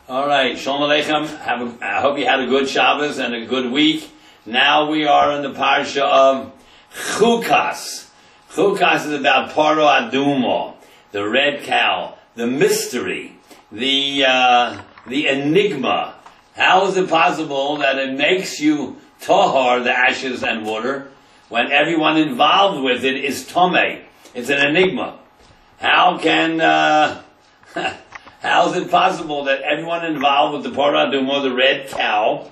All right, Shalom Aleichem. I hope you had a good Shabbos and a good week. Now we are in the Parsha of Chukas. Chukas is about Paro Adumo, the red cow, the mystery, the enigma. How is it possible that it makes you tahar, the ashes and water, when everyone involved with it is tomei? It's an enigma. How is it possible that everyone involved with the Parah Adumah, the red cow,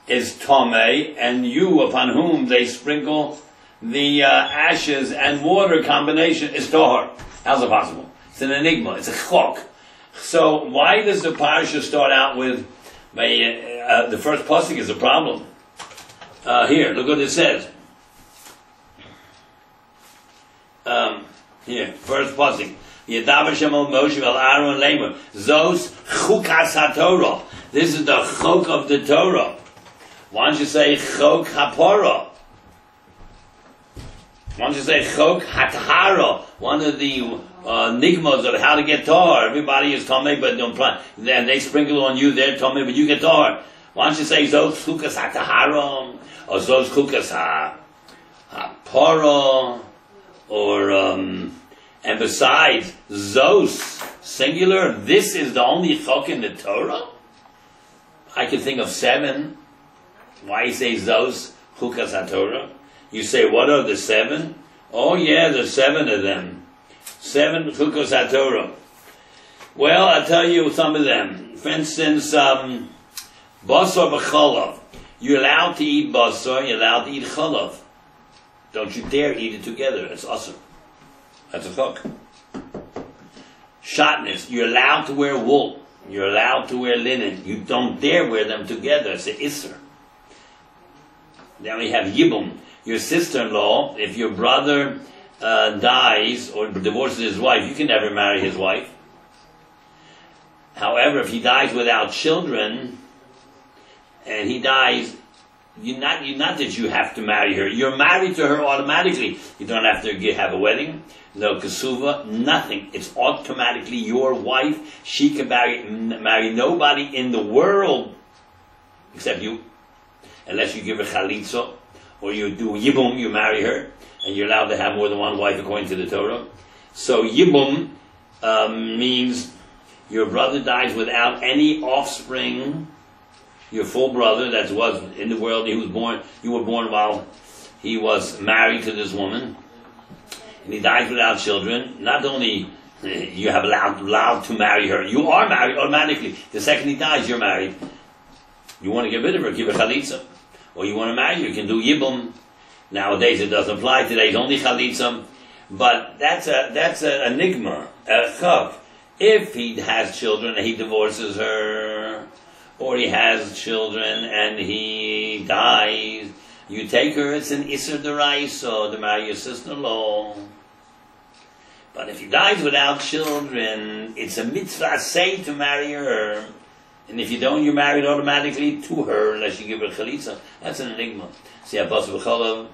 is tomei, and you, upon whom they sprinkle the ashes and water combination, is tahar? How's it possible? It's an enigma. It's a chok. So why does the parasha start out with the first pasuk is a problem? Here, look what it says. Here, first pasuk. Yadav Hashem al Moshe al Aaron Lemer. Zos chukas haTorah. This is the chok of the Torah. Why don't you say chok hapara? Why don't you say chok hatahara? One of the enigmas of how to get tahar. Everybody is tamei, but don't apply. Then they sprinkle on you, they're tamei, but you get tahar. Why don't you say zos chukas hatahara or zos chukas hapara or and besides, Zos, singular, this is the only chok in the Torah? I could think of 7. Why you say Zos, Chukas HaTorah? You say, what are the 7? Oh yeah, there's 7 of them. 7 Chukas HaTorah. Well, I'll tell you some of them. For instance, basar b'chalav. You're allowed to eat basar, you're allowed to eat chalav. Don't you dare eat it together, it's awesome. That's a chok. Shotness. You're allowed to wear wool. You're allowed to wear linen. You don't dare wear them together. It's an isser. Then we have yibum. Your sister-in-law, if your brother dies or divorces his wife, you can never marry his wife. However, if he dies without children, and he dies, not that you have to marry her. You're married to her automatically. You don't have to have a wedding. No kasuva, nothing. It's automatically your wife. She can marry nobody in the world except you, unless you give her chalitza or you do yibum. You marry her, and you're allowed to have more than one wife according to the Torah. So yibum means your brother dies without any offspring. Your full brother that was in the world. He was born. You were born while he was married to this woman. And he dies without children. Not only you have allowed to marry her, you are married automatically. The second he dies, you're married. You want to get rid of her, give her chalitza. Or you want to marry her, you can do yibum. Nowadays it doesn't apply. Today it's only chalitza. But that's an enigma, a chok. If he has children and he divorces her, or he has children and he dies, you take her, it's an Isser D'Oraisa to marry your sister-in-law. But if he dies without children, it's a mitzvah say to marry her. And if you don't, you're married automatically to her, unless you give her chalitza. That's an enigma. So you have basar b'chalav,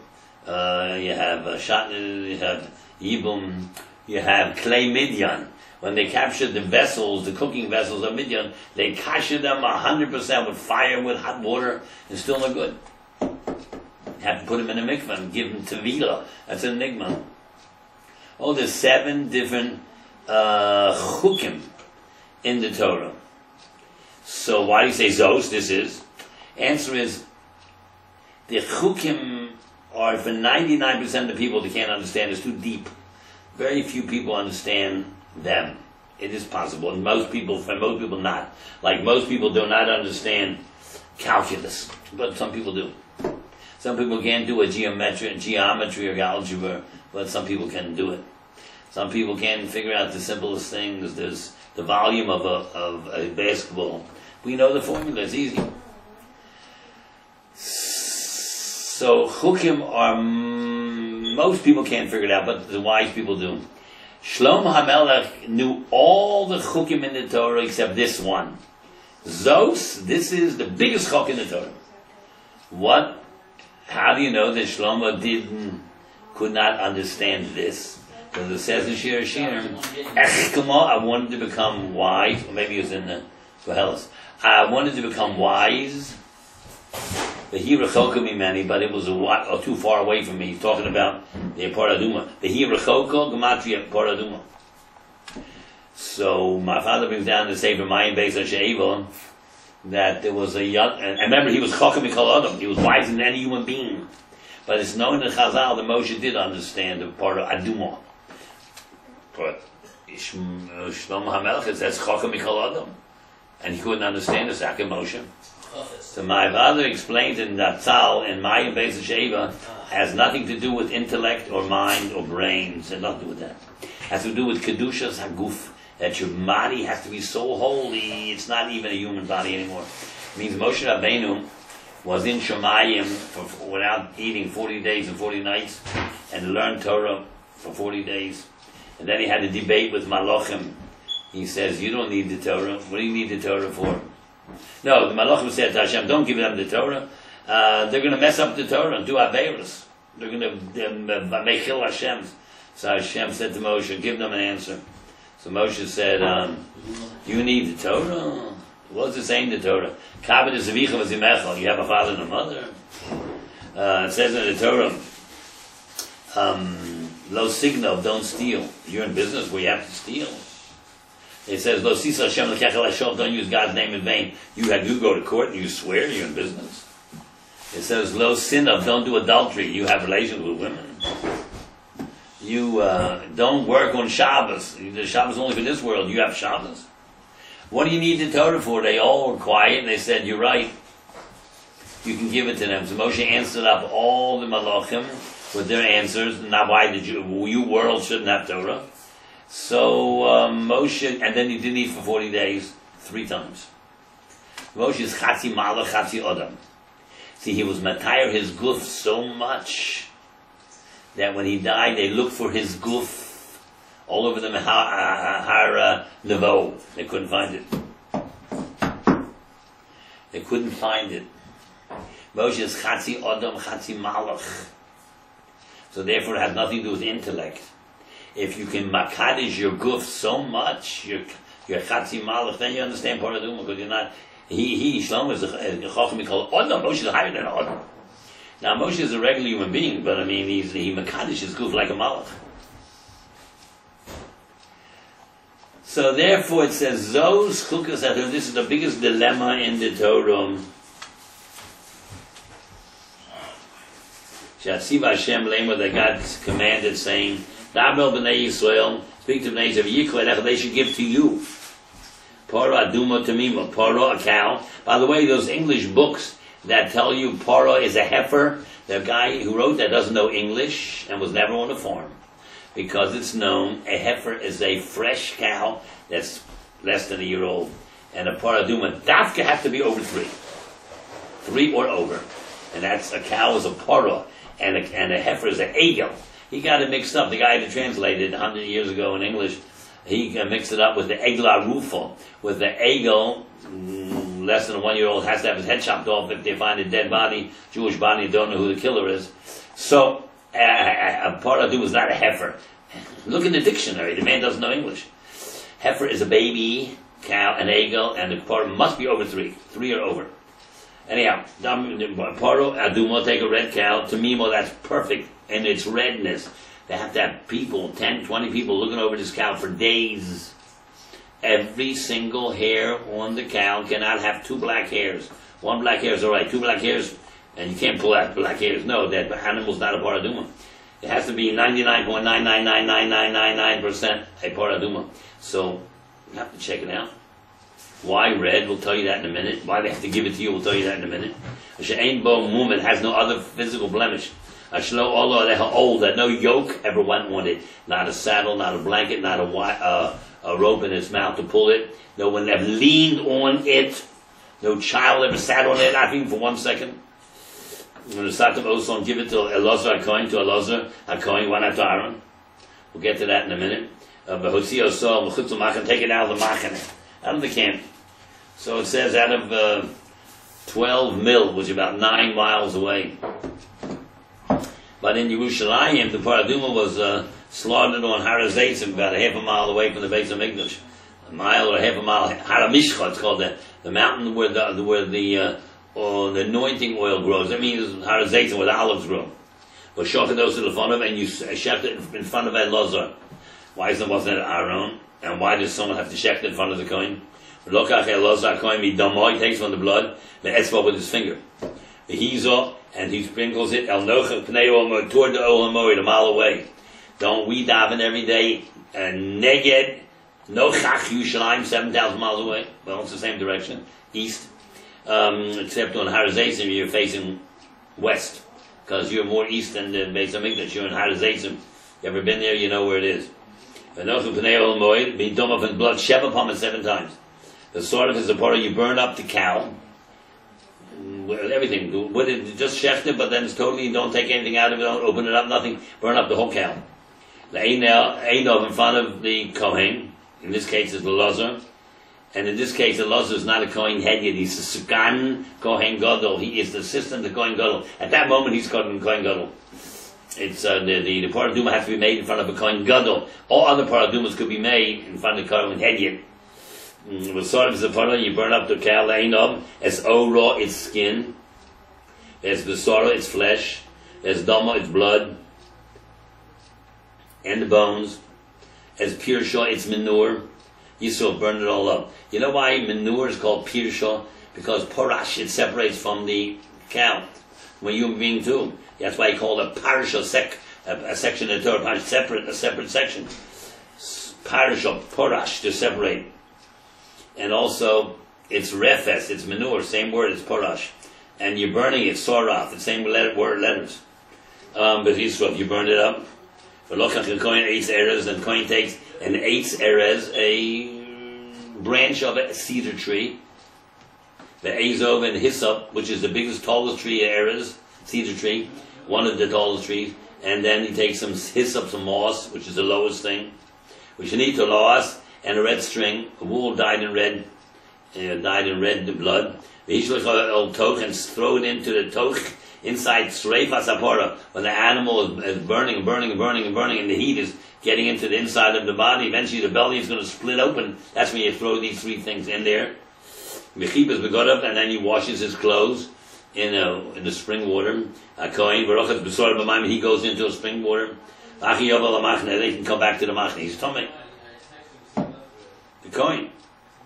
you have shatnez, you have yibum, you have clay midyan. When they captured the vessels, the cooking vessels of Midian, they kashed them 100% with fire, with hot water, and still no good. You have to put them in a mikvah and give them tevilah. That's an enigma. Oh, there's 7 different chukim in the Torah. So why do you say Zos? This is. Answer is, the chukim are for 99% of the people that can't understand. It's too deep. Very few people understand them. It is possible, and most people not. Like most people do not understand calculus, but some people do. Some people can't do a geometry or algebra, but some people can do it. Some people can't figure out the simplest things. There's the volume of a basketball. We know the formula, it's easy. So chukim are, most people can't figure it out, but the wise people do. Shlomo HaMelech knew all the chukim in the Torah except this one. Zos, this is the biggest chuk in the Torah. What? How do you know that Shlomo could not understand this? Because it says in Shir Hashirim, I wanted to become wise, or maybe it was in the I wanted to become wise. The he rechoka mimeni, but it was too far away from me. He's talking about the paraduma. The he rechoka gematria paraduma. So my father brings down the Sefer Mayim Beis HaShe'eva that there was a young, and remember he was chokam mikol adam. He was wiser than any human being. But it's known in Chazal that Moshe did understand the part of aduma. But Shlomo HaMelech, it says chokam mikol adam, and he couldn't understand the Sakim Moshe. So my father explains in Natsal in Mayim Beis HaShe'eva has nothing to do with intellect or mind or brains. It has nothing to do with that. It has to do with kedushas haguf. That your body has to be so holy, it's not even a human body anymore. It means Moshe Rabbeinu was in Shemayim without eating 40 days and 40 nights, and learned Torah for 40 days. And then he had a debate with Malachim. He says, you don't need the Torah. What do you need the Torah for? No, the Malachim said to Hashem, don't give them the Torah. They're going to mess up the Torah and do Aveirus. They're going to make Chil Hashem. So Hashem said to Moshe, give them an answer. So Moshe said, you need the Torah? What's it saying, the Torah? Kabed is avicha v'zimechel. You have a father and a mother. It says in the Torah, lo signal, don't steal. You're in business where you have to steal. It says, lo sisa Hashem l'kechel hashov, don't use God's name in vain. You go to court and you swear you're in business. It says, lo sinav, don't do adultery. You have relations with women. You don't work on Shabbos. The Shabbos is only for this world. You have Shabbos. What do you need the Torah for? They all were quiet and they said, you're right. You can give it to them. So Moshe answered up all the Malachim with their answers. Now why did you world shouldn't have Torah? So Moshe, and then he didn't eat for 40 days, 3 times. Moshe is Chatzi Malach, Chatzi Odam. See, he was matayr his guf so much that when he died, they looked for his guf all over the Har Nevo. They couldn't find it. They couldn't find it. Moshe is Chatzi Odom, Chatzi Malach. So therefore it has nothing to do with intellect. If you can makadish your guf so much, you're Chatzi Malach, then you understand Paraduma, because you're not, Shlomo is a Chacham, he called Odom. Moshe is higher than Odom. Now Moshe is a regular human being, but I mean he makadish his guf like a malach. So therefore it says those chukas. This is the biggest dilemma in the Torah. Shatziv Hashem lema, that God commanded, saying, "Dabel b'nei Yisrael, speak to b'nei Yisrael, they should give to you parah aduma tamima, parah, a cow." By the way, those English books that tell you parah is a heifer, the guy who wrote that doesn't know English and was never on a farm, because it's known a heifer is a fresh cow that's less than a year old, and a parah aduma dafka have to be over 3 or over, and that's a cow is a parah. And a heifer is an egel. He got it mixed up. The guy that translated 100 years ago in English, he mixed it up with the egla rufa. With the egel, less than a 1-year-old has to have his head chopped off if they find a dead body, Jewish body, don't know who the killer is. So, a paradu is not a heifer. Look in the dictionary. The man doesn't know English. Heifer is a baby cow, an egel, and the paradu must be over 3 or over. Anyhow, paro aduma, take a red cow. Tamimo, that's perfect in its redness. They have to have people, 10, 20 people looking over this cow for days. Every single hair on the cow cannot have 2 black hairs. 1 black hair is all right. 2 black hairs, and you can't pull out black hairs. No, that animal's not a paraduma. It has to be 99.9999999% a paraduma. So you have to check it out. Why red? We'll tell you that in a minute. Why they have to give it to you? We'll tell you that in a minute. She'ain bo mumit, has no other physical blemish. Ashlo Allah, they're old, that no yoke ever went on it. Not a saddle, not a blanket, not a rope in its mouth to pull it. No one ever leaned on it. No child ever sat on it, not even for 1 second. When the Satam Oson give it to Elazar HaKohen, one after Aaron. We'll get to that in a minute. But Hosea saw take it out of the machane, out of the camp. So it says out of 12 mil, which is about 9 miles away. But in Yerushalayim, the paraduma was slaughtered on Har HaZeitzim, about a half a mile away from the base of Mikdash. a mile or half a mile. Haramishcha, it's called the mountain where the anointing oil grows. That means Harazaitim, where the olives grow. But Shochados to the front of it, and you shecht it in front of Elazar. Why wasn't it Aaron? And why does someone have to shecht it in front of the coin? Lokach Elazar coin he takes from the blood, the etzva with his finger. The hizo, and he sprinkles it el nocha pnei olam toward the olam moed, a mile away. Don't we daven every day? Neged nochach Yerushalayim 7,000 miles away. Well, it's the same direction, east. Except on Harazaitim, you're facing west, because you're more east than the Beis Hamikdash. You're in Harazaitim. You ever been there? You know where it is. V'nochu pnei olam moed, be dumb of his blood, sheva pam 7 times. The sword of his apara, you burn up the cow. Everything. Would it just shecht it, but then it's totally, don't take anything out of it, don't open it up, nothing. Burn up the whole cow. The Einov in front of the Kohen, in this case is the Lazar, and in this case the Lazar is not a Kohen head yet, he's a Sukan Kohen Gadol. He is the assistant to Kohen Gadol. At that moment he's called Kohen Gadol. It's the Paraduma has to be made in front of a Kohen Gadol. All other Paradumas could be made in front of the Kohen head yet. With sort of the you burn up the cow, Einov, as raw its skin, as Besora its flesh, as Dama its blood, and the bones, as Pirsha its manure. Yisrael burn it all up. You know why manure is called Pirsha? Because Porash, it separates from the cow, from a human being too. That's why he called a Parsha a section of the Torah, a separate section. Parsha, Porash, to separate. And also, it's refes, it's manure, same word, it's Porash. And you're burning it, Sorath, the same letters. But Yisrael, you burn it up. But Lokach and Kohen eats Erez, and Kohen takes and eats Erez, a branch of a cedar tree. The Azov and Hyssop, which is the biggest, tallest tree, Erez, cedar tree, one of the tallest trees. And then he takes some Hyssop, some moss, which is the lowest thing. Which you need to loss, and a red string, a wool dyed in red blood. The Yishlach toch and throw it into the toch inside Sreifas Apora, when the animal is burning and burning and burning and burning, and the heat is getting into the inside of the body. Eventually, the belly is going to split open. That's when you throw these 3 things in there. Mechipas begodav, and then he washes his clothes in the spring water. Kohen Baruchas Besor B'Mayim, he goes into a spring water. Achi Yovel Amachne, they can come back to the Machne. He's tummy. The Kohen,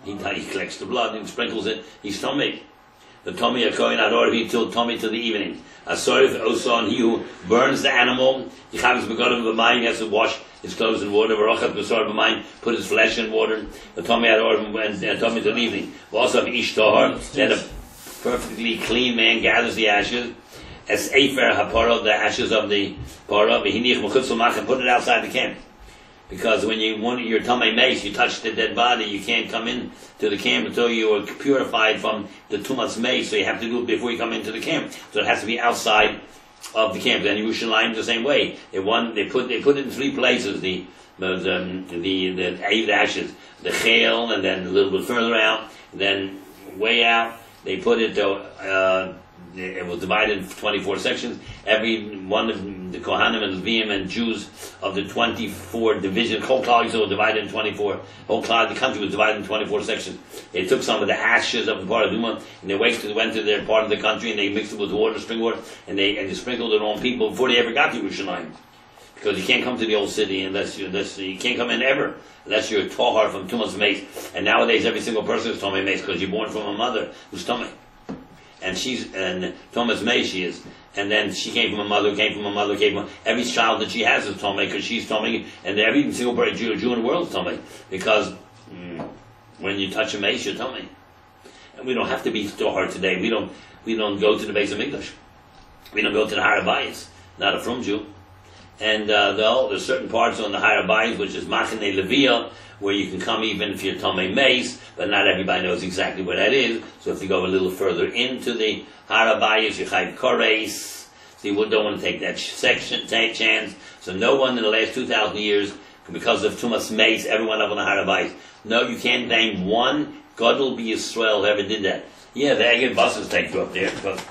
he collects the blood and sprinkles it. He's tummy. The tummy of Kohen Ador, he till tummy till the evening. Asorif Oson, he who burns the animal, he has to wash his clothes in water. Barochat Besor B'Mayim, put his flesh in water. The tummy Ador and tummy till the evening. Also Ish Tahar, then a perfectly clean man gathers the ashes. As Efer HaPorah, the ashes of the Porah, put it outside the camp. Because when you want your tummy mace, you touch the dead body, you can't come in to the camp until you are purified from the tumas mace. So you have to do it before you come into the camp. So it has to be outside of the camp. Then Yerushalayim the same way. They put it in 3 places. The ashes, the chel, and then a little bit further out, then way out. They put it. It was divided in 24 sections. Every one of the Kohanim and Levim and Jews of the 24 divisions, whole Klal Yisrael was divided in 24. Whole Klal, the country was divided in 24 sections. They took some of the ashes of the Paraduma and they went to their part of the country and they mixed it with water, spring water, and they sprinkled it on people before they ever got to Yerushalayim. Because you can't come to the old city unless you can't come in ever unless you're tahar from Tumas Mace. And nowadays every single person is Tomei Mace because you're born from a mother who's Tomei. And Thomas May she is, and then she came from a mother, every child that she has is Tomei because she's Tomei, and every single Jew in the world is Tomei because when you touch a mace, you're Tomei. And we don't have to be so hard today. We don't go to the Beis Hamikdash. We don't go to the Harabayis. Not a from Jew. And there's certain parts on the Harabayis which is Machane Leviyah, where you can come even if you're Tomei Mace, but not everybody knows exactly where that is. So if you go a little further into the Harabayis, you Chaim Koreis. So you don't want to take that chance. So no one in the last 2,000 years, because of Tumas Mace, everyone up on the Harabayis. No, you can't name one Gadol B'Yisrael who ever did that. Yeah, the Egged buses take you up there, because,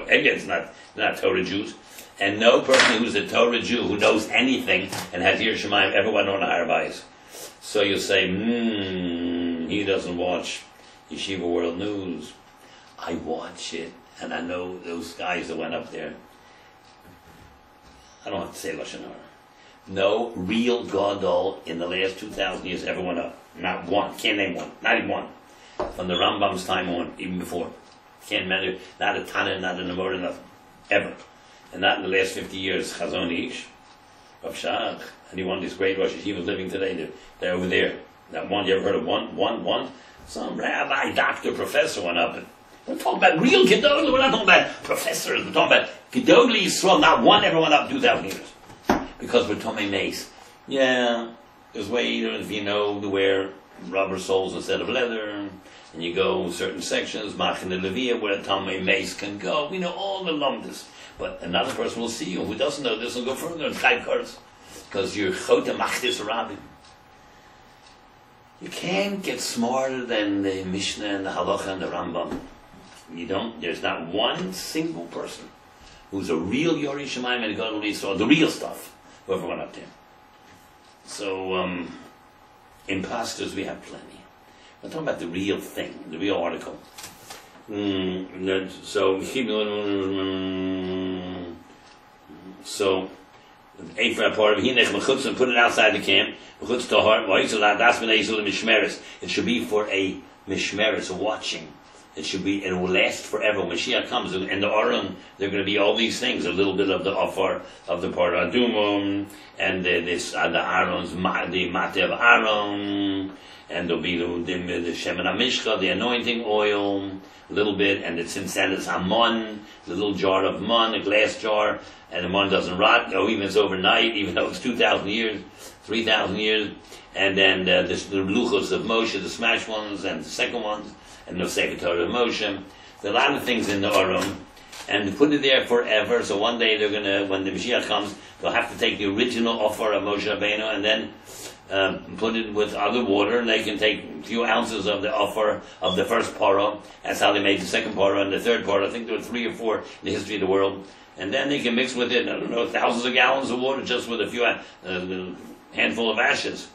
Egged's not Torah Jews. And no person who's a Torah Jew who knows anything and has Yer Shemayim ever went on the Harabayis. So you say, he doesn't watch Yeshiva World News. I watch it, and I know those guys that went up there. I don't have to say Lashon Hara. No real Gadol in the last 2,000 years ever went up. Not one. Can't name one. Not even one. From the Rambam's time on, even before. Can't remember. Not a Tana, not a Nemorah, nothing. Ever. And not in the last 50 years. Chazon Ish, Rav Shach, any one of these great Rosh Yeshivas living today, they're over there. That one, you ever heard of one? Some rabbi, doctor, professor went up. We're talking about real Gedolei. We're not talking about professors. We're talking about Gedolei Yisrael. Not one ever went up 2,000 years. Because we're talking mace. Yeah, there's way, if you know, to wear rubber soles instead of leather, and you go certain sections, Machin Levia, where a Talmud mace can go. We know all the lumdus. But another person will see you who doesn't know this and go further and type cards. Because you're Chota Machdis Rabbi. You can't get smarter than the Mishnah and the Halacha and the Rambam. You don't. There's not one single person who's a real Yorei Shemayim and Gadol Yisrael, the real stuff, whoever went up there. So, imposters we have plenty. We're talking about the real thing, the real article. So, Ephraim part of Hinech Mechutz and put it outside the camp. Mechutz Tahar, it should be for a mishmeres, a watching. It will last forever. When Mashiach comes, and the Aron, there are going to be all these things, a little bit of the Afar, of the Parah Adumum, and the Aaron's, the Mate of Aaron, and there'll be the Shemen HaMishcha, the anointing oil, a little bit, and it's Amon, the little jar of Mon, a glass jar, and the Mon doesn't rot, even it's overnight, even though it's 2,000 years, 3,000 years, and then the Luchos of Moshe, the smash ones, and the second ones, and no Sefer Torah of Moshe. There are a lot of things in the Aron, and put it there forever, so one day they're going to, when the Mashiach comes, they'll have to take the original offer of Moshe Rabbeinu, and then put it with other water, and they can take a few ounces of the offer of the first parah. That's how they made the second parah and the third parah. I think there were 3 or 4 in the history of the world. And then they can mix with it, I don't know, thousands of gallons of water just with a few handful of ashes.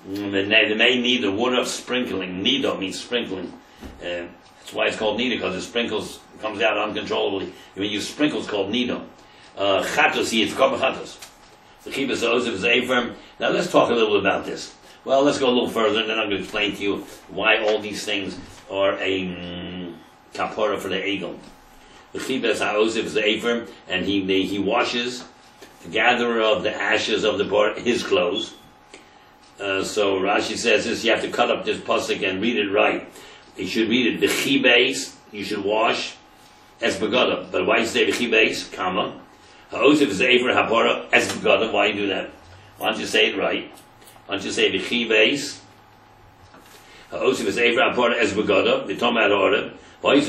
They may need the water of sprinkling. Nido means sprinkling. That's why it's called nido, because it sprinkles, comes out uncontrollably. When you sprinkle, it's called nido. Chatos, it's called chatos. The Chibas Yosef is Ephraim. Now let's talk a little bit about this. Well, let's go a little further, and then I'm going to explain to you why all these things are a kapara for the Egel. The Chibas Yosef is Ephraim, and he washes the gatherer of the ashes of the part his clothes. So Rashi says this: you have to cut up this pasuk and read it right. You should read it b'chibes. You should wash as begada. But why you say b'chibes, comma? Ha'osef is Ephraim hapara as begada. Why you do that? Why don't you say it right? Why don't you say b'chibes? Ha'osef is Ephraim hapara as begada. The Tomad order. This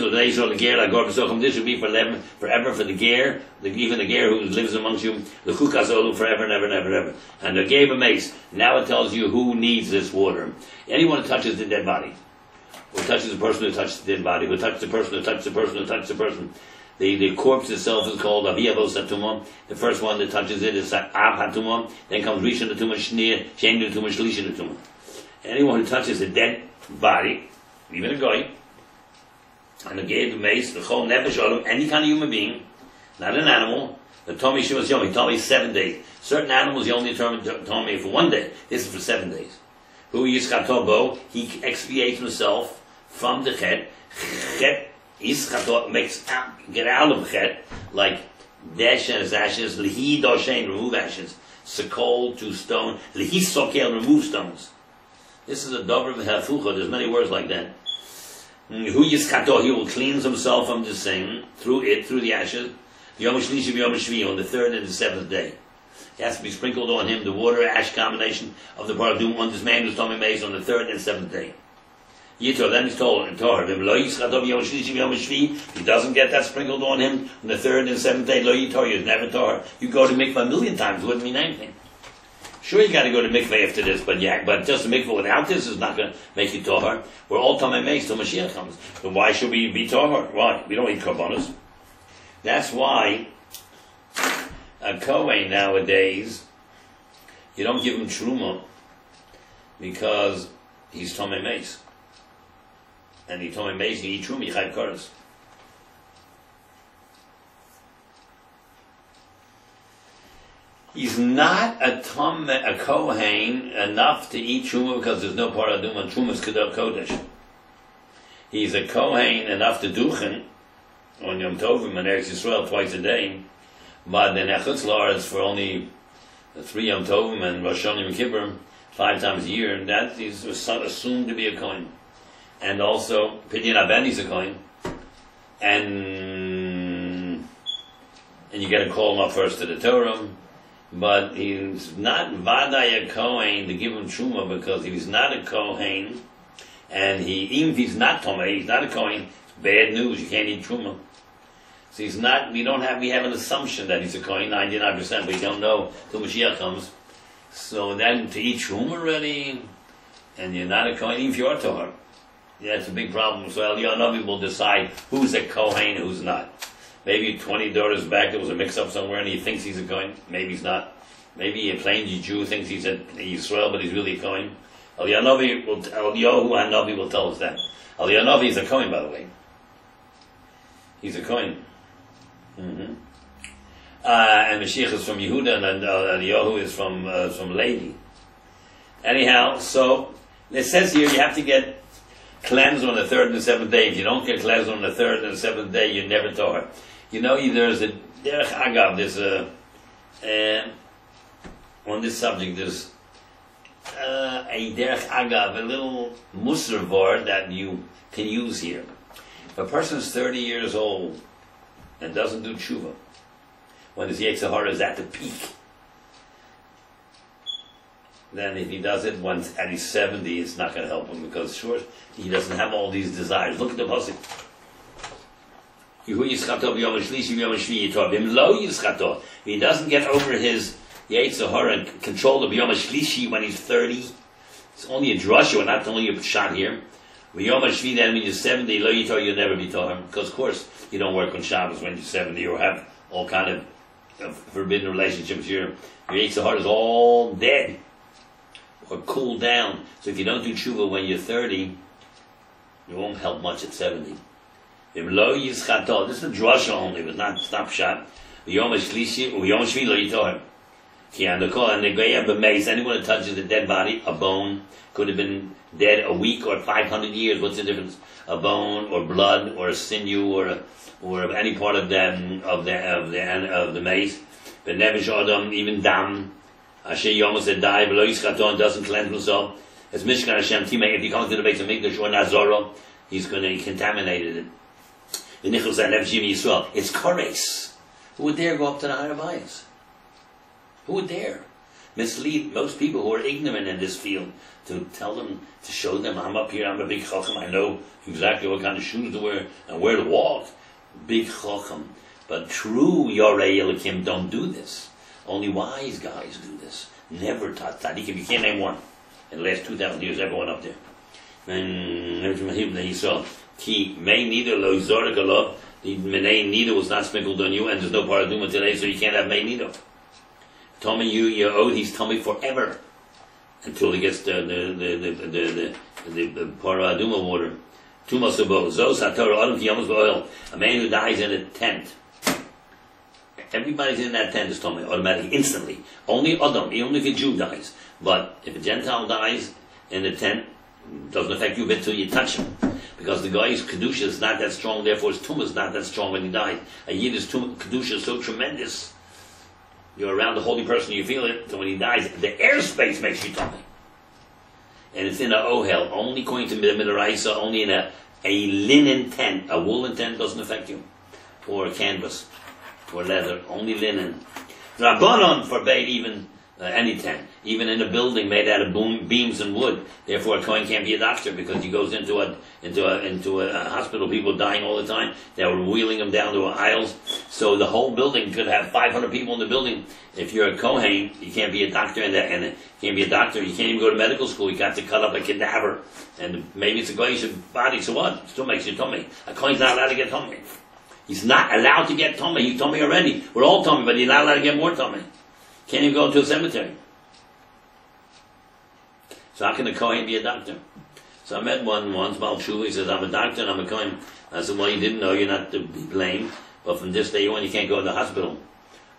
should be forever for the ger, even the ger who lives amongst you, the chukas olu forever and ever and ever and ever. And they gave a mace. Now it tells you who needs this water. Anyone who touches the dead body, who touches the person who touches the dead body, who touches the person who touches the person who touches the person. The corpse itself is called aviyavos hatumah. The first one that touches it is av hatumah. Then comes rishon hatumah, shneir, sheni hatumah, shlishin hatumah. Anyone who touches a dead body, even a goy, and the gave the mace, the chol nefesh adam, any kind of human being, not an animal. The Tommy Shimas Yom, he told me 7 days. Certain animals you only told me for 1 day. This is for 7 days. Who yischatobo, he expiates himself from the chet. Chet yischato makes get out of chet, like dash and his ashes, lihi doshein, remove ashes, sekol to stone, lihi sokel, remove stones. This is a dover v'hafucha. There's many words like that. Who yiskato, he will cleanse himself from the sin through the ashes. Yom Shlishi Yom Shvi, on the 3rd and the 7th day. It has to be sprinkled on him, the water ash combination of the paradum on this man who's Tommy Mace on the 3rd and 7th day. Yito, then he's told in Torah, he doesn't get that sprinkled on him on the 3rd and 7th day, lo Yitor, you're never Torah. You go to mikvah 1,000,000 times, it wouldn't mean anything. Sure, you got to go to mikveh after this, but just a mikveh without this is not going to make you tahar. We're all tamei meis till Mashiach comes. But why should we be tahar? Why? We don't eat karbanos. That's why a kohen nowadays, you don't give him truma because he's Tomei Mace. And he Tomei Mace, he eat Truma, he Chayv Koros. He's not a Kohen enough to eat Truma because there's no Parah Aduma, and Truma is Kedot Kodesh. He's a Kohen enough to duchen on Yom Tovim in Eretz Yisrael twice a day, but then Echutz La'aretz for only 3 Yom Tovim and Rosh Hashanah and Kippur 5 times a year, and that is assumed to be a Kohen. And also, Pidyon Aben is a Kohen, and you got to call him up first to the Torah, but he's not Vadai a Kohen to give him Truma because he's not a Kohen, and even if he's not Tomei, he's not a Kohen, it's bad news, you can't eat Truma. So he's not, we have an assumption that he's a Kohen, 99%, but we don't know till Mashiach comes. So then to eat Truma already, and you're not a Kohen, even if you're Torah, yeah, it's a big problem. So Eliyahu will decide who's a Kohen and who's not. Maybe 20 daughters back there was a mix-up somewhere and he thinks he's a Kohen, maybe he's not. Maybe a plain Jew thinks he's a Yisrael, but he's really a Kohen. Eliyahu Hanavi will tell us that. Eliyahu is a Kohen, by the way. He's a Kohen. Mm-hmm. And Mashiach is from Yehuda, and Eliyahu is from Levi. Anyhow, so it says here you have to get cleansed on the 3rd and the 7th day. If you don't get cleansed on the 3rd and the 7th day, you're never Torah. You know, there's a Derech Agav, there's on this subject, there's a Derech Agav, a little Musar word that you can use here. If a person is 30 years old and doesn't do tshuva, when his Yetzer Hara is at the peak, then if he does it once at his 70, it's not going to help him because sure, he doesn't have all these desires. Look at the pasuk. If he doesn't get over his Yetzer Hara and control the B'yom HaShlishi when he's 30, it's only a drasha, we're not only a shot here. B'yom HaShvi, then when you're 70, lo yitor, you'll never be Torah. Because of course, you don't work on Shabbos when you're 70 or have all kind of forbidden relationships. Your Yetzer Hara is all dead or cool down. So if you don't do tshuva when you're 30, it won't help much at 70. This is a drasha only, but not stop shot. Anyone that touches a dead body, a bone, could have been dead a week or 500 years. What's the difference? A bone or blood or a sinew or any part of the mace. But nevish adam, even dam. Asher Yom said die, below Yischaton doesn't cleanse himself. As Mishkan Hashem Timei, if he comes to the base of Mikdash or Nazoro, he's going to contaminate it. It's Kores. Who would dare go up to the higher bias? Who would dare mislead most people who are ignorant in this field to tell them, to show them, I'm up here, I'm a big chacham, I know exactly what kind of shoes to wear and where to walk. Big chacham. But true Yorei Elikim don't do this. Only wise guys do this. Never taught tzaddikim. You can't name one. In the last 2,000 years, everyone up there. And he saw ki may neither lo zorik alo. The menay neither was not sprinkled on you, and there's no paraduma today, so you can't have may neither. Tommy, you're owed. He's Tommy forever until he gets the paraduma water. Tumasabo zos hatorah adam ki yomas ba'oil. A man who dies in a tent. Everybody's in that tent is Tomei, automatically, instantly. Only Adam, only if a Jew dies. But if a Gentile dies in the tent, it doesn't affect you a bit until you touch him. Because the guy's Kedusha is not that strong, therefore his Tumah is not that strong when he died. A Yid's Kedusha is so tremendous. You're around the holy person, you feel it, so when he dies, the airspace makes you Tomei. And it's in a ohel, only going to Midaraisa, only in a linen tent. A woolen tent doesn't affect you. Or a canvas. Or leather, only linen. Rabbanon forbade even any tent, even in a building made out of beams and wood. Therefore, a Kohen can't be a doctor because he goes into a hospital. People dying all the time. They were wheeling them down to aisles. So the whole building could have 500 people in the building. If you're a Kohen, you can't be a doctor, and can't be a doctor. You can't even go to medical school. You got to cut up a cadaver, and maybe it's a Goyish body. So what? It still makes you tummy. A Kohen's not allowed to get tummy. He's not allowed to get tummy. He's tummy already. We're all tummy, but he's not allowed to get more tummy. Can't even go into a cemetery. So how can a Kohen be a doctor? So I met one once, Malchu, he says, I'm a doctor and I'm a Kohen. I said, well, you didn't know, you're not to be blamed, but from this day on you can't go to the hospital.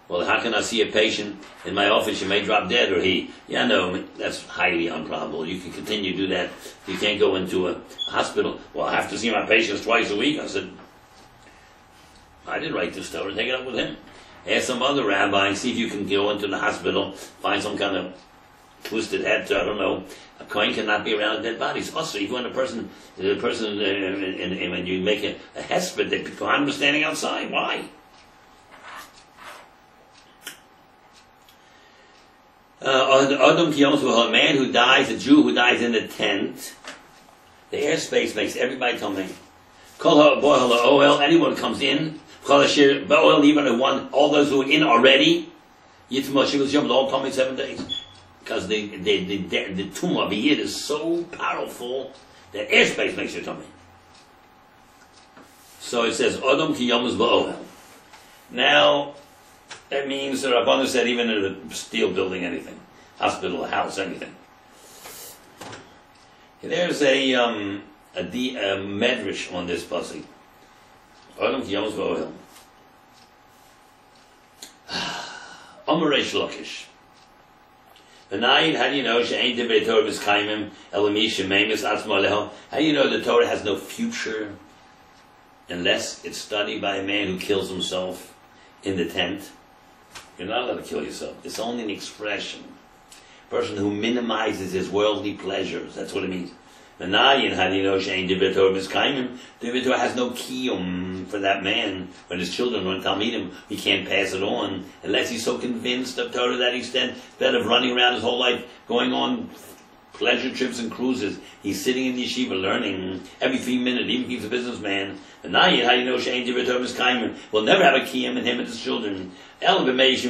Well, how can I see a patient in my office, you may drop dead, or he, yeah, no, that's highly improbable. You can continue to do that. You can't go into a hospital. Well, I have to see my patients twice a week. I said, I didn't write this Torah, take it up with him. Ask some other rabbi and see if you can go into the hospital, find some kind of twisted head, I don't know. A Kohen cannot be around dead bodies. Also, even when when you make a hesped, they Kohanim are standing outside. Why? A man who dies, a Jew who dies in the tent, the airspace makes everybody come in. Anyone who comes in, even all those who are in already, all told me 7 days. Because the tumah of the yid is so powerful that airspace makes your tummy. So it says, Odom ki yomus ba'ohel. Now, that means, the Rabbanan said, even in a steel building, anything, hospital, a house, anything. There's a medrash on this pussy. Odom ki yomus ba'ohel. Omerei Shlokish. Benayin, how do you know she'ain divrei Torah miskaimim elami shemeimus atzmo aleho? How do you know the Torah has no future unless it's studied by a man who kills himself in the tent? You're not allowed to kill yourself. It's only an expression. A person who minimizes his worldly pleasures. That's what it means. Benayin, how do you know she'ain divrei Torah miskaimim? Divrei Torah has no kiyum for that man when his children want to talmidim. He can't pass it on unless he's so convinced of Torah that extent. Instead of running around his whole life going on pleasure trips and cruises, he's sitting in the yeshiva learning every 3 minutes, even if he's a businessman. Benayin, how do you know she'ain divrei Torah miskaimim? Will never have a kiyum in him and his children. Unless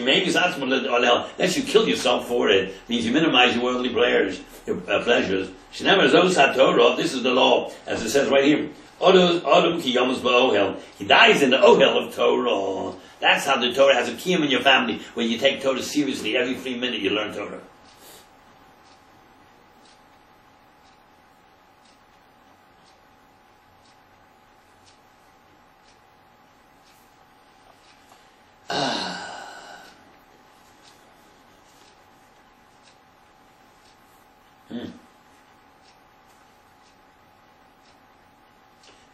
you kill yourself for it, means you minimize your worldly pleasures. This is the law, as it says right here. He dies in the ohel of Torah. That's how the Torah has a kiyum in your family, where you take Torah seriously. Every 3 minutes you learn Torah.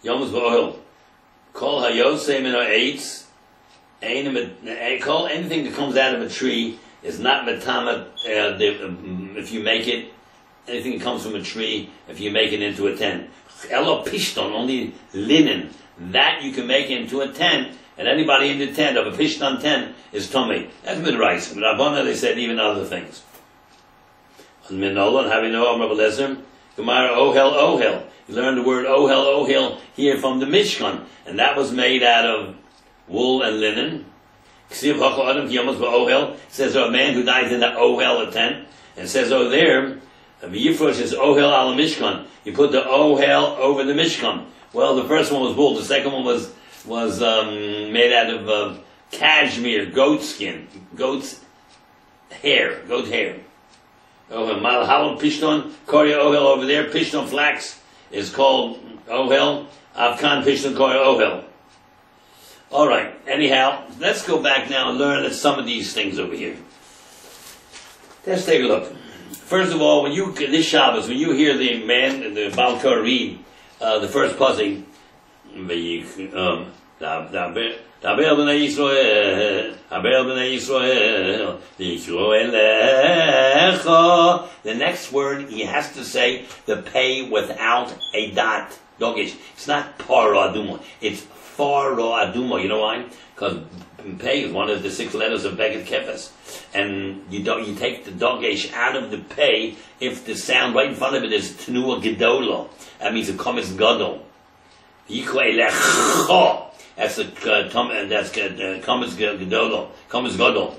Yomus ba'ohel. Kol hayosei min ha'etz. Call anything that comes out of a tree is not metama. If you make it, anything that comes from a tree, if you make it into a tent. Elo pishton, only linen. That you can make into a tent, and anybody in the tent of a pishton tent is tummy. That's midrash. But Rabbanan, they said even other things. And Minolan, having no Rabbi Lezer, Gemara ohel. You learn the word ohel here from the Mishkan, and that was made out of wool and linen. Says a man who dies in the ohel, a tent, and says over there, Yifrosh is ohel al Mishkan. You put the ohel over the Mishkan. Well, the first one was wool. The second one was made out of cashmere, goat skin, goat hair. Ohel malhalom pishton korya ohel over there. Pishton flax is called ohel. Avkan pishton korya ohel. All right. Anyhow, let's go back now and learn some of these things over here. Let's take a look. First of all, this Shabbos, when you hear the man, the Baal Torah read the first puzzle, the next word he has to say the pay without a dot. It's not para aduma. It's fara aduma. You know why? Because pay is one of the 6 letters of Beget Kefes, and you take the dogesh out of the pay if the sound right in front of it is tenua gedola. That means a komitz gadol. That's komitz gadol,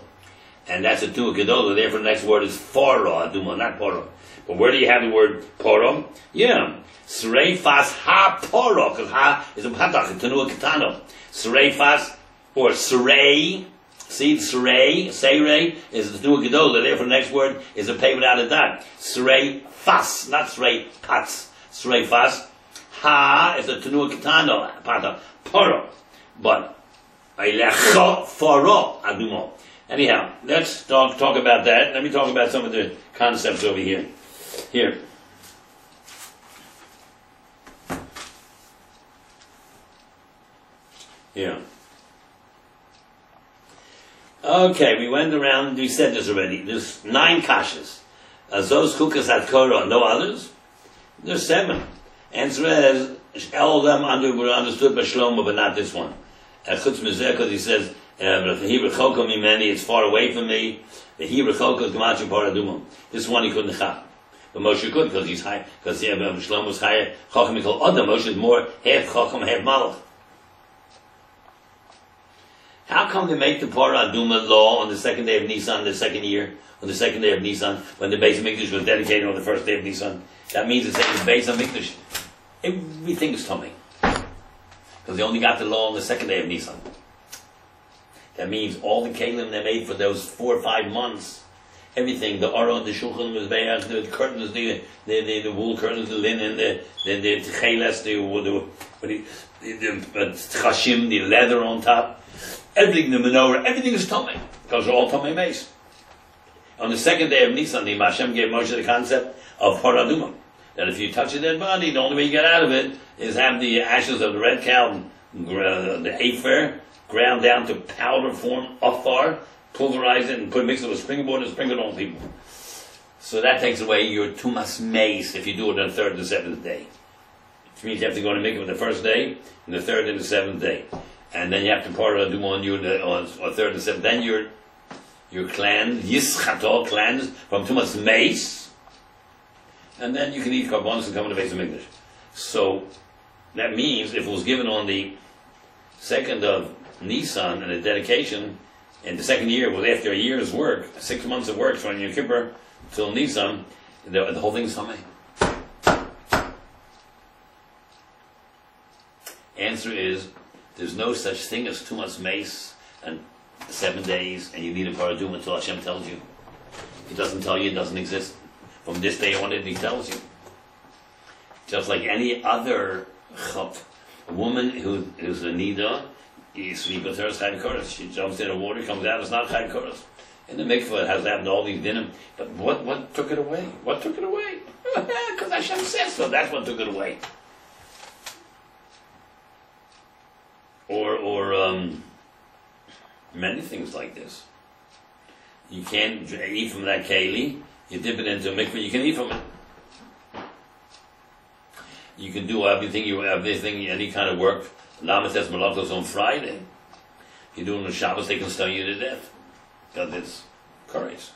and that's a tenua gedola. Therefore, the next word is fara aduma, not para. But where do you have the word para? Yeah. Sreifas ha poro, because ha is a patach, tenua ketano. Sreifas, or srei, See, Seirei is the Tanua Gedola. Therefore, the next word is a pay without a dot. Serei Fas, not Serei Pats. Serei Fas. Ha is the Tanua Ketano, Pata, Poro. But, Eilecho Foro Adumo. Anyhow, let's talk about that. Let me talk about some of the concepts over here. Here. Here. Okay, we went around, we said this already. There's 9 kashas. Those Chukas at Torah, no others? There's 7. Answer is, all of them were understood by Shlomo, but not this one. Chutz mizeh, because he says, he rechoko mimeni, it's far away from me. He rechoko is gemachi paradumim. This one he couldn't chap. But Moshe could, because he's high, because Shlomo's higher. Chacham mikol Adam, Moshe is more half chacham, half malach. How come they make the Parah Aduma law on the second day of Nisan, the second year, on the second day of Nisan, when the Beis HaMikdash was dedicated on the first day of Nisan? That means it's saying the Beis HaMikdash. Everything is tummy. Because they only got the law on the second day of Nisan. That means all the kelim they made for those 4 or 5 months, everything, the aron, the shulchan, the curtains, the wool curtains, the linen, the tcheles, the chashim, the leather on top, everything, the menorah, everything is tummy. Because they're all tummy mace. On the second day of Nisan, the Hashem gave Moshe the concept of paraduma. That if you touch a dead body, the only way you get out of it is have the ashes of the red cow, the afer, ground down to powder form, afar, pulverize it and mix it with springboard and sprinkle it on people. So that takes away your tumas mace if you do it on the 3rd and the 7th day. Which means you have to go to mikvah the first day, and the 3rd and the 7th day. And then you have to do on you on 3rd and 7th. Then you're cleansed, yischato, cleansed from tumas mace. And then you can eat karbonos and come to the Beis HaMikdash. So that means if it was given on the 2nd of Nisan and a dedication, and the second year was after a year's work, 6 months of work from Yom Kippur till Nisan, the whole thing's tummy. Answer is, there's no such thing as tumas mace and 7 days, and you need a paradum until Hashem tells you. He doesn't tell you, it doesn't exist. From this day on, he tells you. Just like any other chok, a woman who's a nida, you sleep with her, it's chayv koros. She jumps in the water, comes out, it's not chayv koros. In the mikveh, it has happened all these dinim. But what took it away? What took it away? Because Hashem says so. That's what took it away. Or many things like this. You can't eat from that keli. You dip it into a mikveh. You can eat from it. You can do everything, any kind of work. Lamates Malachos on Friday. If you do it on Shabbos, they can stone you to death. Because it's courage.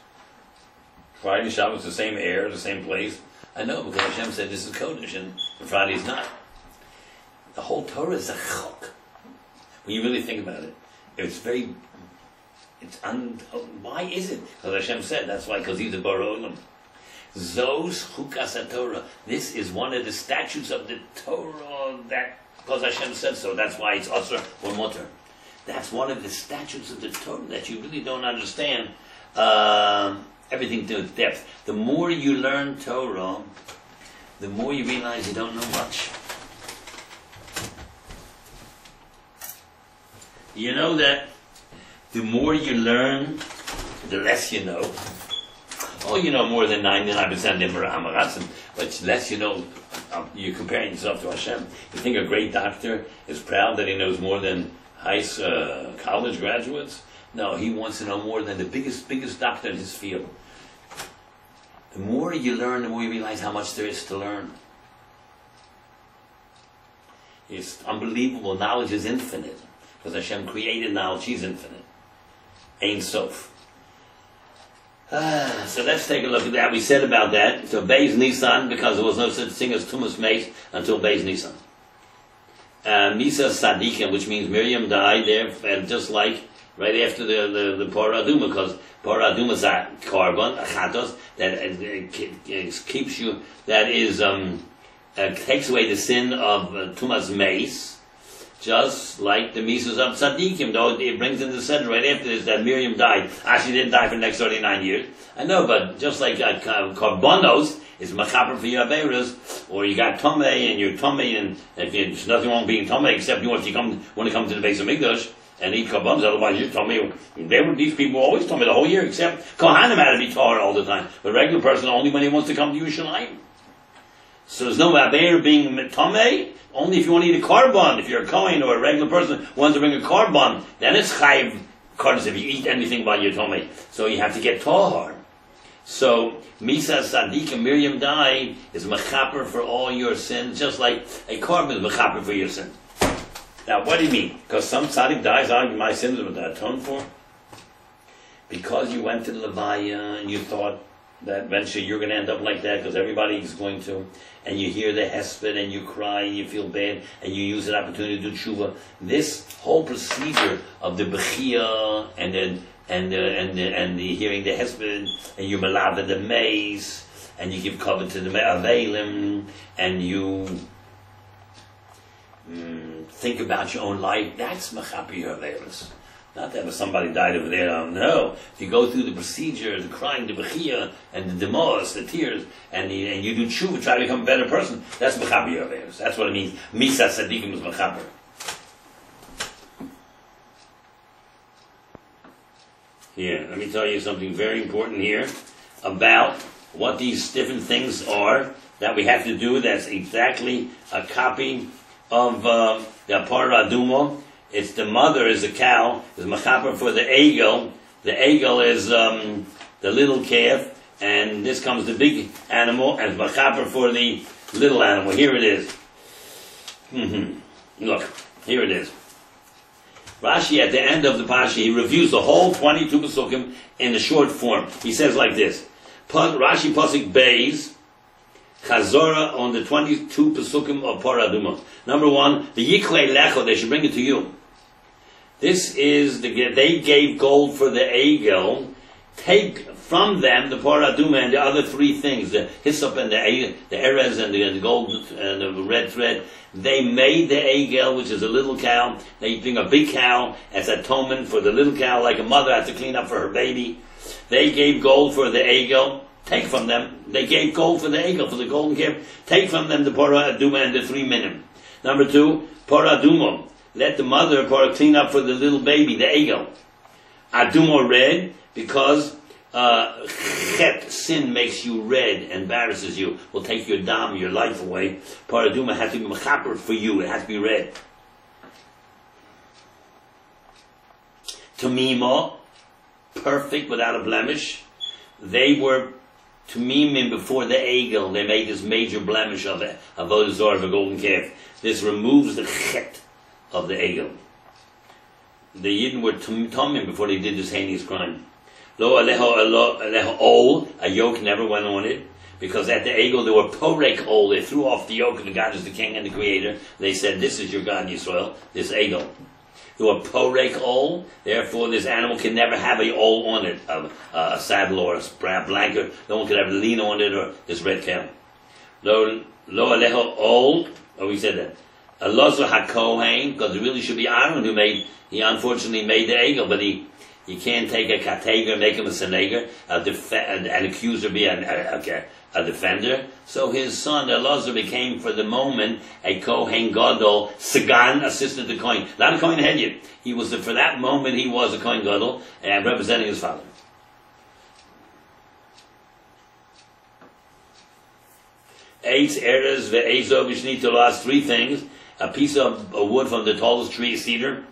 Friday, Shabbos, the same air, the same place. I know, because Hashem said this is Kodesh, and Friday is not. The whole Torah is a chok. When you really think about it, why is it? Because Hashem said, that's why, because he's a Borei Olam. Zos Chukas Torah. This is one of the statutes of the Torah that, because Hashem said so, that's why it's Asr or Mutter. That's one of the statutes of the Torah that you really don't understand everything to its depth. The more you learn Torah, the more you realize you don't know much. You know that the more you learn, the less you know. Oh, you know more than 99% in Amaratsim, but less you know. You're comparing yourself to Hashem. You think a great doctor is proud that he knows more than high college graduates? No, he wants to know more than the biggest doctor in his field. The more you learn, the more you realize how much there is to learn. It's unbelievable. Knowledge is infinite. Because Hashem created knowledge, He's infinite. Ein Sof. So let's take a look at that. We said about that. So Beis Nisan, because there was no such thing as Tumas Mace until Beis Nisan. Misa Sadikim, which means Miriam died there, and just like right after the Parah Aduma, because Parah Aduma is a carbon, a chatos, that keeps you, that is, takes away the sin of Tumas Mace. Just like the Mises of Tzaddikim, though it brings in the Seder right after this that Miriam died. She didn't die for the next 39 years. I know, but just like Korbanos is Machaper for your Averas, or you got Tomei and you're Tomei, and there's nothing wrong being Tomei except you want to come to the base of Mikdash and eat Korbanos, otherwise you're Tomei. These people were always Tomei the whole year, except Kohanim had to be Torah all the time. But a regular person only when he wants to come to Yerushalayim. So there's no Aver being Tomei. Only if you want to eat a korban, if you're a Kohen or a regular person who wants to bring a korban, then it's chayiv korban if you eat anything by your tummy. So you have to get tahar. So Misa Sadiq and Miriam died is mechaper for all your sins, just like a korban is mechaper for your sins. Now, what do you mean? Because some tzaddik dies, my sins are atoned for? Because you went to the Levaya and you thought that eventually you're going to end up like that because everybody is going to, and you hear the hesped and you cry and you feel bad and you use an opportunity to do tshuva. This whole procedure of the bechia and the hearing the hesped and you malava the mace and you give cover to the avelim and you think about your own life. That's machapi your avelis. Not that if somebody died over there, no. If you go through the procedure, the crying, the bechia, and the demos, the tears, and you do tshuva, try to become a better person, that's mechaber yaveros. That's what it means. Misa tzadikim is mechaber. Here, let me tell you something very important here about what these different things are that we have to do. That's exactly a copy of the Parah Aduma. It's the mother is a cow, is machaper for the egel. The egel is the little calf, and this comes the big animal, and it's machaper for the little animal. Here it is. Look, here it is. Rashi at the end of the Pasha, he reviews the whole 22 Pesukim in the short form. He says like this: Rashi Pasuk Beis Chazora on the 22 Pesukim of Parah Aduma. Number one, the Yiklei Lecho, they should bring it to you. This is they gave gold for the egel. Take from them the Parah Aduma and the other three things, the hyssop and the erez and the gold and the red thread. They made the egel, which is a little cow. They bring a big cow as atonement for the little cow, like a mother has to clean up for her baby. They gave gold for the egel. Take from them. They gave gold for the egel, for the golden calf. Take from them the Parah Aduma and the 3 minim. Number two, Parah Aduma. Let the mother clean up for the little baby, the egel. Aduma red, because chet, sin makes you red, embarrasses you, will take your dam, your life away. Parah Aduma has to be mechaper for you, it has to be red. Tamima, perfect, without a blemish. They were Tumimim before the egel. They made this major blemish of it, of Avodah Zarah, of a golden calf. This removes the chet of the egel. The Yidden were tumim before they did this heinous crime. Lo aleho ol, a yoke never went on it, because at the egel there were porek ol. They threw off the yoke, and the God is the King and the Creator. They said, "This is your God, Yisrael, this egel." There were porek ol, therefore this animal can never have a ol on it, a saddle or a blanket. No one could ever lean on it, or this red cow. Lo aleho ol. Oh, we said that. Elazar HaKohen, because it really should be Aaron who he unfortunately made the egel, but you can't take a kateger, make him a seneger, an accuser be a defender. So his son Elazar became for the moment a Kohen Gadol, Sagan, assistant to Kohen. Not a Kohen head yet. He was for that moment he was a Kohen Gadol, and representing his father. Eitz, Erez, Ve'ezov, Vishnit, the last three things. A piece of wood from the tallest tree, cedar,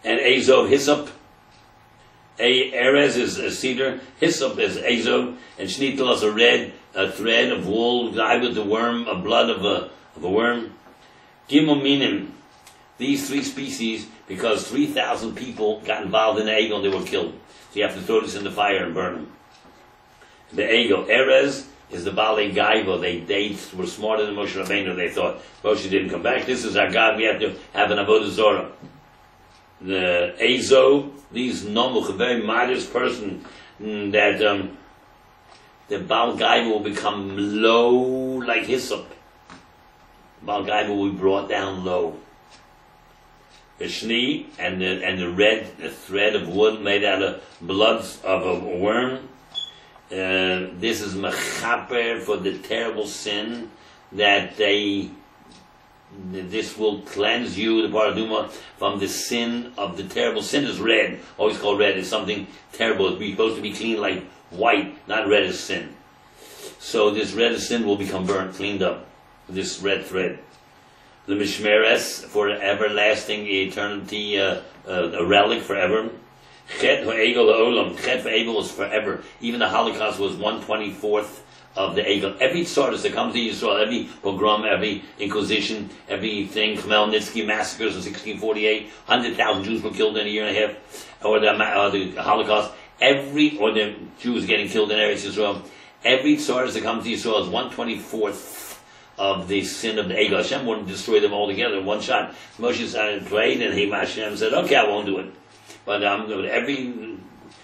and Ezov, hyssop. Erez is a cedar, hyssop is Ezov, and Shnittel is a thread of wool, dyed with the worm, a blood of a worm. Gimel minim, these three species, because 3,000 people got involved in the egel and they were killed. So you have to throw this in the fire and burn them. The egel, Erez, is the Baalei Gaiva. They were smarter than Moshe Rabbeinu. They thought Moshe didn't come back. This is our God. We have to have an Avodah Zorah. The Ezo, these Nomuch, a very modest person, that the Baal Gaiva will become low like hyssop. Baal Gaiva will be brought down low. the shni, and the red thread of wood made out of blood of a worm. This is mechaper for the terrible sin that this will cleanse you, the paraduma, from the sin of the terrible sin. Is red, always called red, is something terrible. It's supposed to be clean like white, not red as sin. So this red as sin will become burnt, cleaned up, this red thread. The mishmeres, for everlasting eternity, a relic forever. Chet ha'egel ha'olam, chet ha'egel is forever. Even the Holocaust was 1/24th of the egel. Every tzardas that comes to Yisrael, every pogrom, every inquisition, everything, Khmelnytsky massacres in 1648, 100,000 Jews were killed in a year and a half, or the Holocaust, or the Jews getting killed in Eretz Yisrael. Every tzardas that comes to Yisrael is 1/24th of the sin of the egel. Hashem wouldn't destroy them all together in one shot. Moshe started prayed, and Hashem said, "Okay, I won't do it." But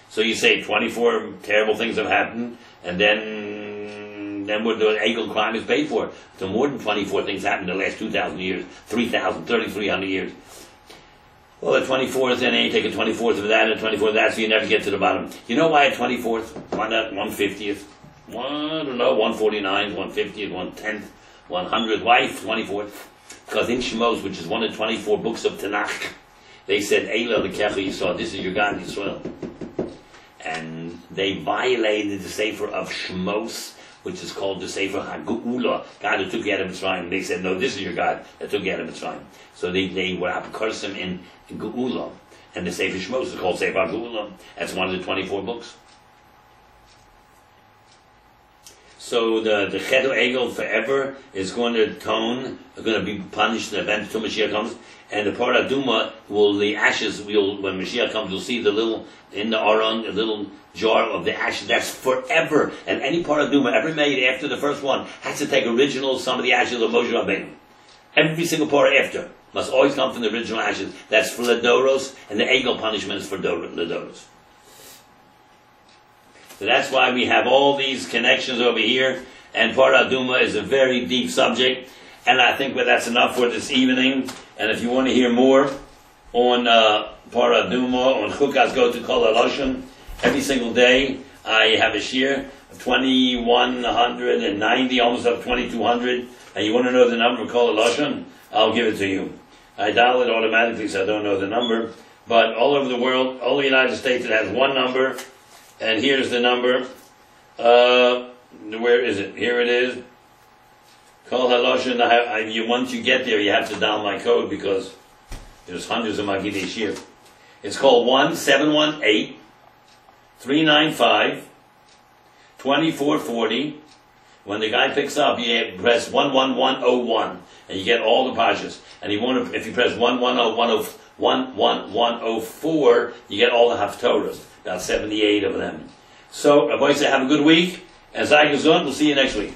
so you say 24 terrible things have happened, and then what the egel crime is paid for. So more than 24 things happened in the last 2,000 years, 3,000, 3,300 years. Well, the 24th, and then you take a 24th of that and a 24th of that, so you never get to the bottom. You know why a 24th? Why not 1/50th? I don't know, 1/49th, 1/50th, 1/10th, 100th. Why 24th? Because in Shemos, which is one of the 24 books of Tanakh, they said, Eila L'kecha Yisrael, this is your God, Yisrael. And they violated the Sefer of Shemos, which is called the Sefer HaGeula, God who took you out of Mitzrayim. They said, no, this is your God that took you out of Mitzrayim. So they were apokryphim in Geula. And the Sefer Shemos is called Sefer HaGeula. That's one of the 24 books. So the Chet Egel forever is going to atone, going to be punished until Mashiach comes. And the Paraduma the ashes, when Mashiach comes, you'll see in the Aron, a little jar of the ashes. That's forever. And any Paraduma ever made after the first one has to take some of the ashes of Moshe Rabbeinu. Every single Parah after must always come from the original ashes. That's for Ledoros, and the Egel punishment is for Ledoros. So that's why we have all these connections over here, and Paraduma is a very deep subject, and I think that's enough for this evening. And if you want to hear more on Paraduma, on Chukas, go to Kol HaLashon. Every single day I have a shir, 2190, almost up 2200, and you want to know the number of Kol HaLashon? I'll give it to you. I dial it automatically, so I don't know the number, but all over the world, all the United States, it has one number. And here's the number. Where is it? Here it is. Kol HaLashon. Once you get there, you have to dial my code because there's hundreds of Magidei Shir. It's called 1-718-395-2440. When the guy picks up, you press 11101, and you get all the pashas. And if you press 11004, you get all the haftorahs. About 78 of them. So, Rabbi said, have a good week. And Zai Gesund, we'll see you next week.